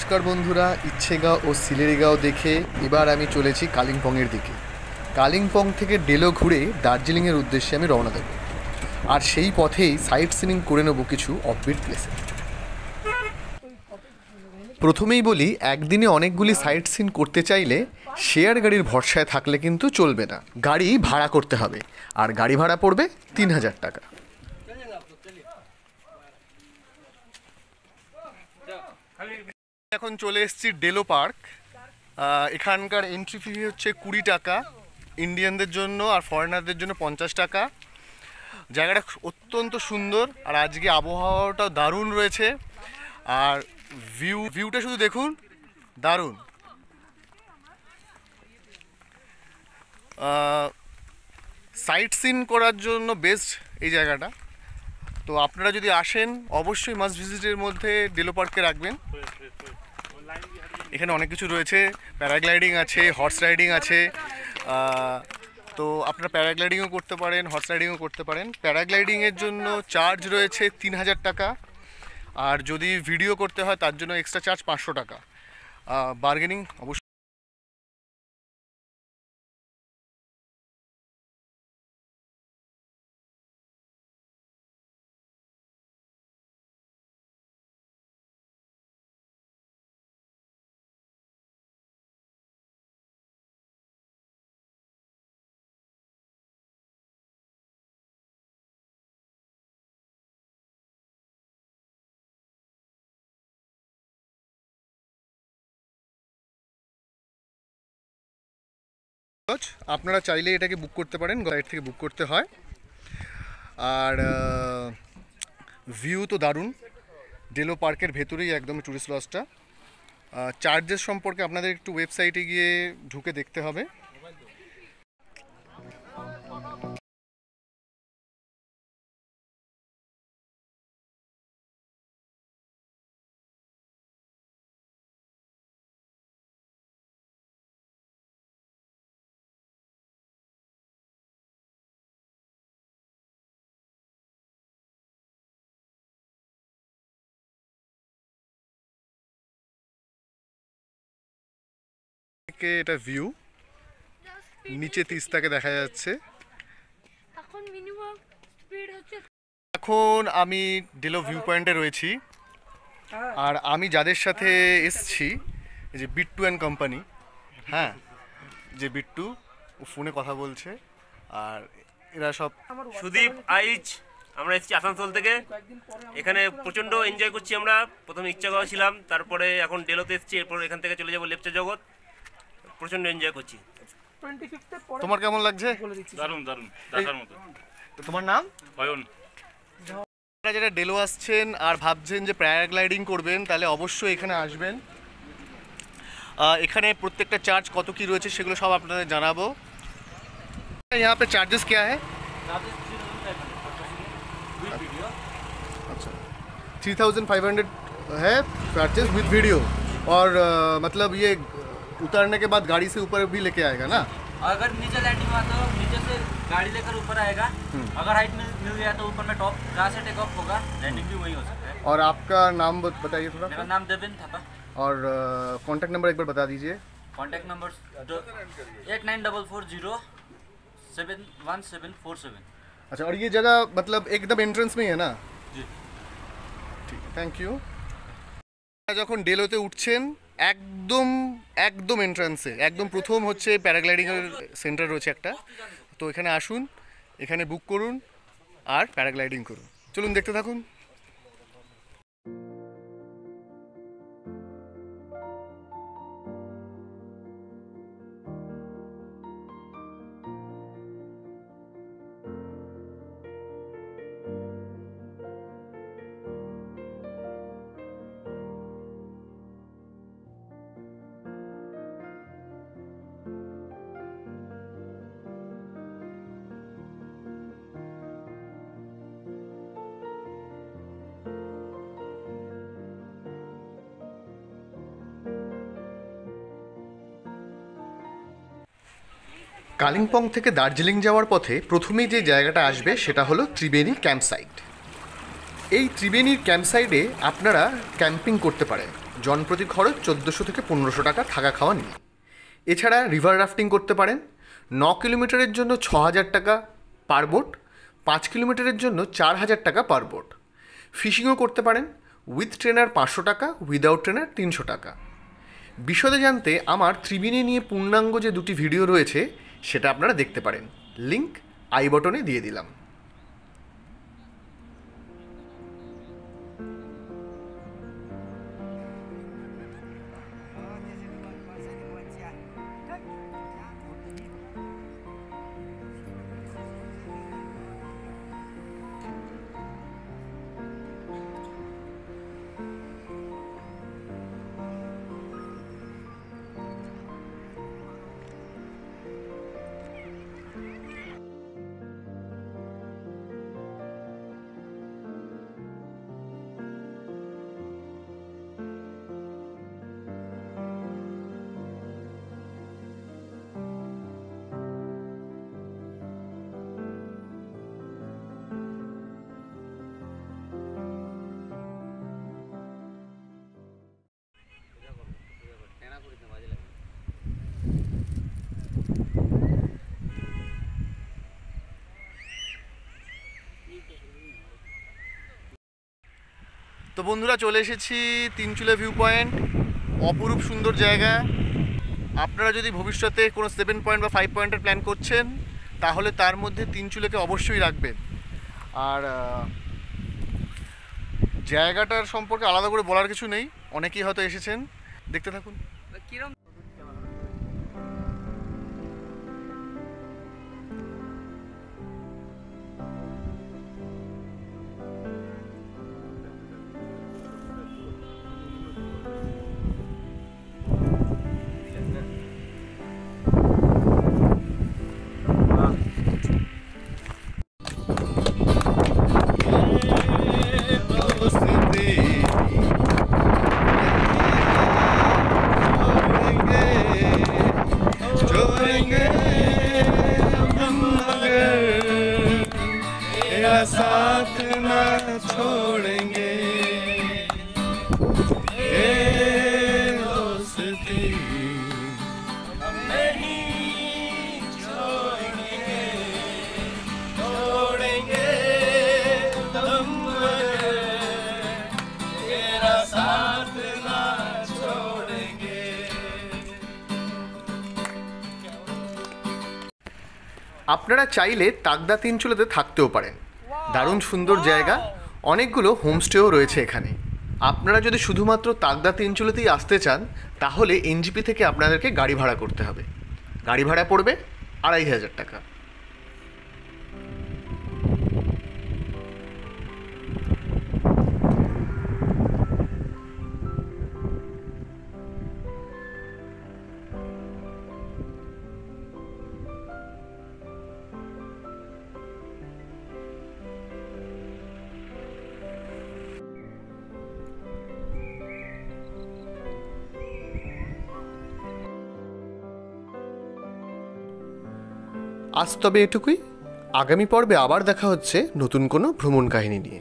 নমস্কার বন্ধুরা, ইচ্ছেগাঁও ও সিলেরিগাঁও দেখে এবার আমি চলেছি কালিম্পংয়ের দিকে। কালিম্পং থেকে ডেলো ঘুরে দার্জিলিংয়ের উদ্দেশ্যে আমি রওনা দেব, আর সেই পথেই সাইট সিনিং করে নেব কিছু অফবিট প্লেসে। প্রথমেই বলি, একদিনে অনেকগুলি সাইট সিন করতে চাইলে শেয়ার গাড়ির ভরসায় থাকলে কিন্তু চলবে না, গাড়ি ভাড়া করতে হবে, আর গাড়ি ভাড়া পড়বে 3000 টাকা। এখন চলে এসেছি ডেলো পার্ক। এখানকার এন্ট্রি ফি হচ্ছে 20 টাকা ইন্ডিয়ানদের জন্য, আর ফরেনারদের জন্য 50 টাকা। জায়গাটা অত্যন্ত সুন্দর, আর আজকে আবহাওয়াটাও দারুণ রয়েছে, আর ভিউটা শুধু দেখুন, দারুণ। সাইট সিন করার জন্য বেস্ট এই জায়গাটা। তো আপনারা যদি আসেন, অবশ্যই মাস্ট ভিজিটের মধ্যে ডেলো পার্কে রাখবেন। এখানে অনেক কিছু রয়েছে, প্যারাগ্লাইডিং আছে, হর্স রাইডিং আছে। তো আপনারা প্যারাগ্লাইডিংও করতে পারেন, হর্স রাইডিংও করতে পারেন। প্যারাগ্লাইডিংয়ের জন্য চার্জ রয়েছে 3000 টাকা, আর যদি ভিডিও করতে হয় তার জন্য এক্সট্রা চার্জ 500 টাকা। বার্গেনিং অবশ্যই। আপনারা চাইলে এটাকে বুক করতে পারেন, গাইড থেকে বুক করতে হয়। আর ভিউ তো দারুণ, ডেলো পার্কের ভেতরেই একদম ট্যুরিস্ট লজটা। চার্জেস সম্পর্কে আপনাদের একটু ওয়েবসাইটে গিয়ে ঢুকে দেখতে হবে। এটা ভিউ নিচে তিস্তাকে দেখা যাচ্ছে। এখন আমি ডেলো ভিউ পয়েন্টে রয়েছি, আর আমি যাদের সাথে এসছি, এই যে বিট্টু অ্যান্ড কোম্পানি। হ্যাঁ, যে বিট্টু, ও ফোনে কথা বলছে, আর এরা সব সুদীপ আইচ। আমরা এসেছি আসানসোল থেকে, এখানে প্রচণ্ড এনজয় করছি। আমরা প্রথমে ইচ্ছাগাঁও ছিলাম, তারপরে এখন ডেলোতে এসেছি, এরপর এখান থেকে চলে যাবো লেপচা জগৎ। প্রচণ্ড এনজয় করছি। তোমার কেমন লাগছে? দারুণ দারুণ, দেখার মতো। তোমার নাম? অয়ন। আপনারা যারা ডেলো আসছেন আর ভাবছেন যে প্যারাগ্লাইডিং করবেন, তাহলে অবশ্যই এখানে আসবেন। এখানে প্রত্যেকটা চার্জ কত কি রয়েছে সেগুলো সব আপনাদের জানাবো। यहाँ पे चार्जेस क्या है? अच्छा, 3500 है चार्जेस विद वीडियो, और मतलब ये उतरने के बाद गाड़ी से ऊपर भी लेके आएगा ना? अगर नीचे लैंडिंग हुआ तो नीचे से गाड़ी लेकर ऊपर आएगा। अगर हाइट मिल गया तो ऊपर में टॉप जहाँ से टेक ऑफ होगा, लैंडिंग भी वही हो सकता है। और आपका नाम बताइए थोड़ा। मेरा नाम देवेंद्र थापा। और कॉन्टैक्ट नंबर एक बार बता दीजिए। Contact number 8944071747। अच्छा, और ये जगह मतलब एकदम एंट्रेंस में ही है ना? जी ठीक है, थैंक यू। যখন ডেলোতে উঠছেন, একদম একদম এন্ট্রান্সে একদম প্রথম হচ্ছে প্যারাগ্লাইডিংয়ের সেন্টার রয়েছে একটা। তো এখানে আসুন, এখানে বুক করুন, আর প্যারাগ্লাইডিং করুন। চলুন দেখতে থাকুন। কালিম্পং থেকে দার্জিলিং যাওয়ার পথে প্রথমেই যে জায়গাটা আসবে সেটা হলো ত্রিবেণী ক্যাম্প সাইট। এই ত্রিবেণীর ক্যাম্প সাইটে আপনারা ক্যাম্পিং করতে পারেন। জনপ্রতি খরচ 1400 থেকে 1500 টাকা থাকা খাওয়া নিয়ে। এছাড়া রিভার রাফটিং করতে পারেন। 9 কিলোমিটারের জন্য 6000 টাকা পার বোট, 5 কিলোমিটারের জন্য 4000 টাকা পার বোট। ফিশিংও করতে পারেন। উইথ ট্রেনার 500 টাকা, উইদাউট ট্রেনার 300 টাকা। বিশদে জানতে আমার ত্রিবেণী নিয়ে পূর্ণাঙ্গ যে 2টি ভিডিও রয়েছে সেটা আপনারা দেখতে পারেন, লিঙ্ক আই বটনে দিয়ে দিলাম। তো বন্ধুরা, চলে এসেছি তিনচুলে ভিউ পয়েন্ট। অপরূপ সুন্দর জায়গা। আপনারা যদি ভবিষ্যতে কোনো 7 পয়েন্ট বা 5 পয়েন্টের প্ল্যান করছেন তাহলে তার মধ্যে তিনচুলেকে অবশ্যই রাখবেন। আর জায়গাটার সম্পর্কে আলাদা করে বলার কিছু নেই, অনেকেই হয়তো এসেছেন, দেখতে থাকুন। साथ ना छोड़ेंगे दोस्ती नहीं छोड़ेंगे तुम तेरा साथ ना छोड़ेंगे। আপনারা চাইলে তাগদা তিনচুলেতে থাকতেও পারেন। দারুণ সুন্দর জায়গা, অনেকগুলো হোমস্টেও রয়েছে এখানে। আপনারা যদি শুধুমাত্র তাগদা তিনচুলেতেই আসতে চান তাহলে এনজিপি থেকে আপনাদেরকে গাড়ি ভাড়া করতে হবে। গাড়ি ভাড়া পড়বে 2500 টাকা। আজ তবে এটুকুই। আগামী পর্বে আবার দেখা হচ্ছে নতুন কোনো ভ্রমণ কাহিনী নিয়ে।